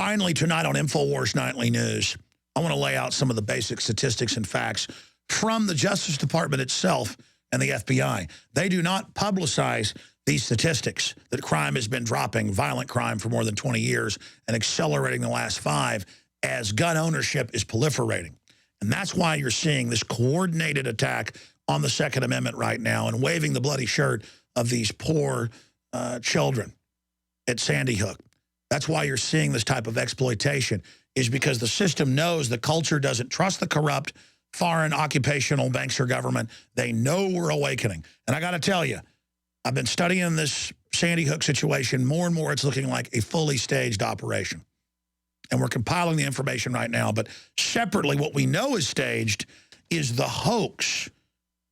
Finally, tonight on InfoWars Nightly News, I want to lay out some of the basic statistics and facts from the Justice Department itself and the FBI. They do not publicize these statistics that crime has been dropping, violent crime, for more than 20 years and accelerating the last 5 as gun ownership is proliferating. And that's why you're seeing this coordinated attack on the Second Amendment right now and waving the bloody shirt of these poor children at Sandy Hook. That's why you're seeing this type of exploitation, is because the system knows the culture doesn't trust the corrupt foreign occupational gangster government. They know we're awakening. And I got to tell you, I've been studying this Sandy Hook situation. More and more, it's looking like a fully staged operation. And we're compiling the information right now. But separately, what we know is staged is the hoax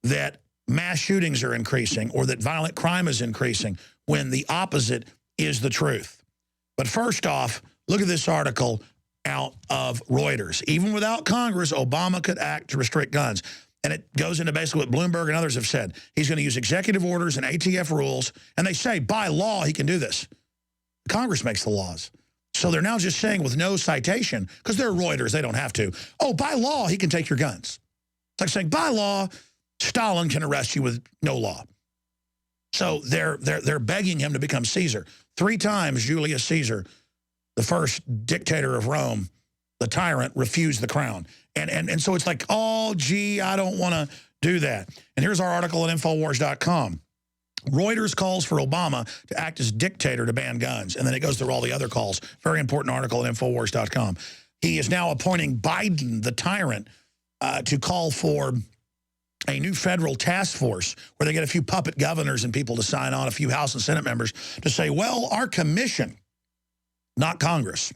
that mass shootings are increasing or that violent crime is increasing when the opposite is the truth. But first off, look at this article out of Reuters. Even without Congress, Obama could act to restrict guns. And it goes into basically what Bloomberg and others have said. He's going to use executive orders and ATF rules. And they say, by law, he can do this. Congress makes the laws. So they're now just saying with no citation, because they're Reuters, they don't have to. Oh, by law, he can take your guns. It's like saying, by law, Stalin can arrest you with no law. So they're begging him to become Caesar. 3 times Julius Caesar, the first dictator of Rome, the tyrant, refused the crown. And so it's like, oh, gee, I don't want to do that. And here's our article at Infowars.com. Reuters calls for Obama to act as dictator to ban guns. And then it goes through all the other calls. Very important article at Infowars.com. He is now appointing Biden, the tyrant, to call for a new federal task force where they get a few puppet governors and people to sign on, a few House and Senate members to say, well, our commission, not Congress,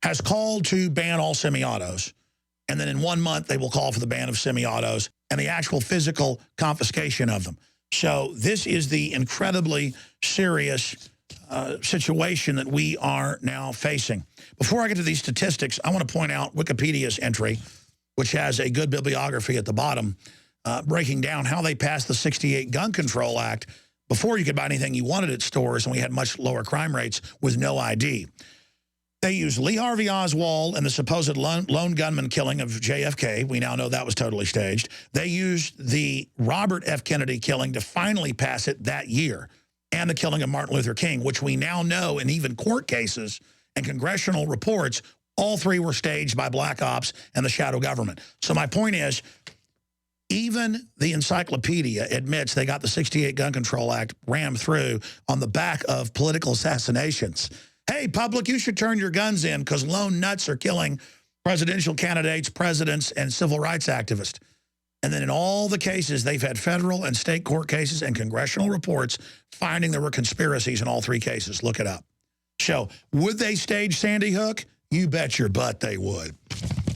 has called to ban all semi-autos. And then in 1 month, they will call for the ban of semi-autos and the actual physical confiscation of them. So this is the incredibly serious situation that we are now facing. Before I get to these statistics, I want to point out Wikipedia's entry, which has a good bibliography at the bottom, breaking down how they passed the '68 Gun Control Act before you could buy anything you wanted at stores and we had much lower crime rates with no ID. They used Lee Harvey Oswald and the supposed lone gunman killing of JFK. We now know that was totally staged. They used the Robert F. Kennedy killing to finally pass it that year, and the killing of Martin Luther King, which we now know in even court cases and congressional reports, all 3 were staged by black ops and the shadow government. So my point is, even the encyclopedia admits they got the '68 Gun Control Act rammed through on the back of political assassinations. Hey, public, you should turn your guns in because lone nuts are killing presidential candidates, presidents, and civil rights activists. And then in all the cases, they've had federal and state court cases and congressional reports finding there were conspiracies in all 3 cases. Look it up. So would they stage Sandy Hook? You bet your butt they would.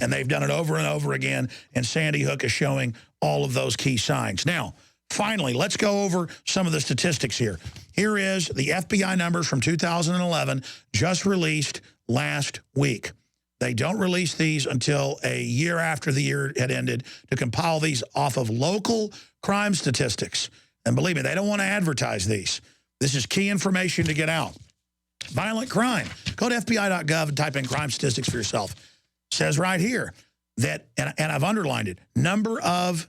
And they've done it over and over again, and Sandy Hook is showing all of those key signs. Now, finally, let's go over some of the statistics here. Here is the FBI numbers from 2011, just released last week. They don't release these until a year after the year had ended to compile these off of local crime statistics. And believe me, they don't want to advertise these. This is key information to get out. Violent crime. Go to FBI.gov and type in crime statistics for yourself. It says right here that, and I've underlined it, number of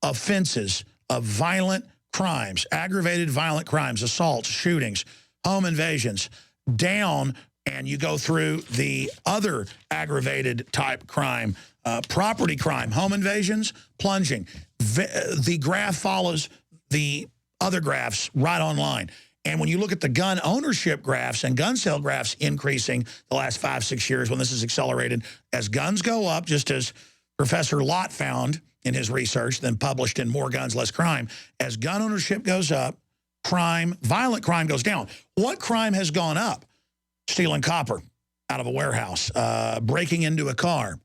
offenses of violent crimes, aggravated violent crimes, assaults, shootings, home invasions, down, and you go through the other aggravated type crime, property crime, home invasions, plunging. The graph follows the other graphs right online. And when you look at the gun ownership graphs and gun sale graphs increasing the last 5-6 years when this is accelerated, as guns go up, just as Professor Lott found in his research, then published in More Guns, Less Crime, as gun ownership goes up, crime, violent crime goes down. What crime has gone up? Stealing copper out of a warehouse, breaking into a car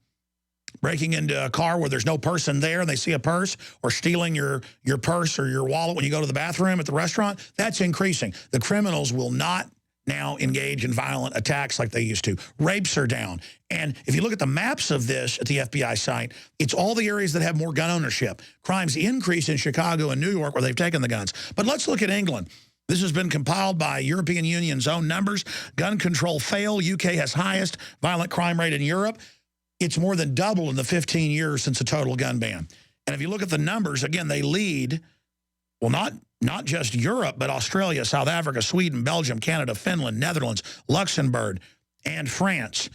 where there's no person there and they see a purse, or stealing your purse or your wallet when you go to the bathroom at the restaurant. That's increasing. The criminals will not now engage in violent attacks like they used to. Rapes are down. And if you look at the maps of this at the FBI site, it's all the areas that have more gun ownership. Crimes increase in Chicago and New York where they've taken the guns. But let's look at England. This has been compiled by European Union's own numbers. Gun control fail. UK has highest violent crime rate in Europe. It's more than double in the 15 years since a total gun ban. And if you look at the numbers, again, they lead, well, not just Europe, but Australia, South Africa, Sweden, Belgium, Canada, Finland, Netherlands, Luxembourg, and France.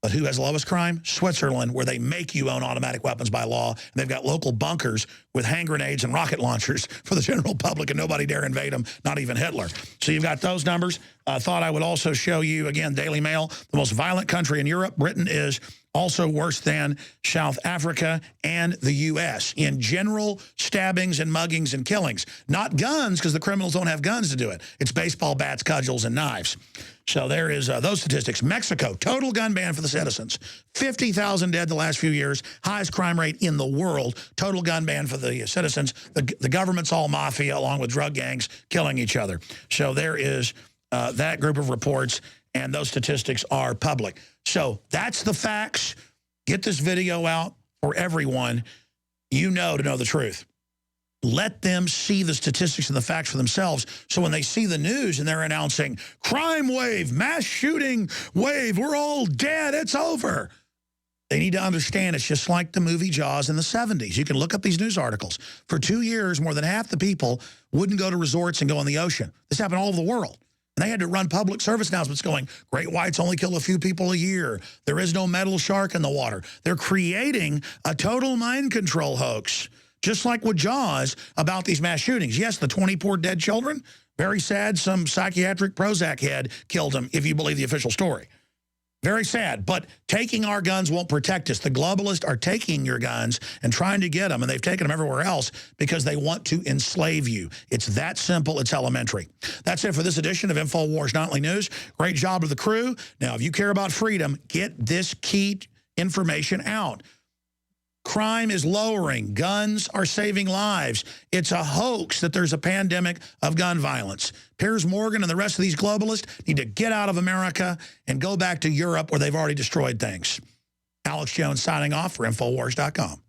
But who has the lowest crime? Switzerland, where they make you own automatic weapons by law. And they've got local bunkers with hand grenades and rocket launchers for the general public, and nobody dare invade them, not even Hitler. So you've got those numbers. I thought I would also show you, again, Daily Mail, the most violent country in Europe. Britain is also worse than South Africa and the U.S. in general stabbings and muggings and killings. Not guns, because the criminals don't have guns to do it. It's baseball bats, cudgels, and knives. So there is those statistics. Mexico, total gun ban for the citizens. 50,000 dead the last few years. Highest crime rate in the world. Total gun ban for the citizens. The government's all mafia, along with drug gangs killing each other. So there is that group of reports, and those statistics are public. So that's the facts. Get this video out for everyone you know to know the truth. Let them see the statistics and the facts for themselves, so when they see the news and they're announcing crime wave, mass shooting wave, we're all dead, it's over, they need to understand it's just like the movie Jaws in the 70s. You can look up these news articles. For 2 years, more than half the people wouldn't go to resorts and go in the ocean. This happened all over the world. And they had to run public service announcements going, great whites only kill a few people a year. There is no metal shark in the water. They're creating a total mind control hoax, just like with Jaws, about these mass shootings. Yes, the 20 poor dead children, very sad. Some psychiatric Prozac head killed them, if you believe the official story. Very sad, but taking our guns won't protect us. The globalists are taking your guns and trying to get them, and they've taken them everywhere else because they want to enslave you. It's that simple. It's elementary. That's it for this edition of InfoWars Nightly News. Great job to the crew. Now, if you care about freedom, get this key information out. Crime is lowering. Guns are saving lives. It's a hoax that there's a pandemic of gun violence. Piers Morgan and the rest of these globalists need to get out of America and go back to Europe, where they've already destroyed things. Alex Jones signing off for Infowars.com.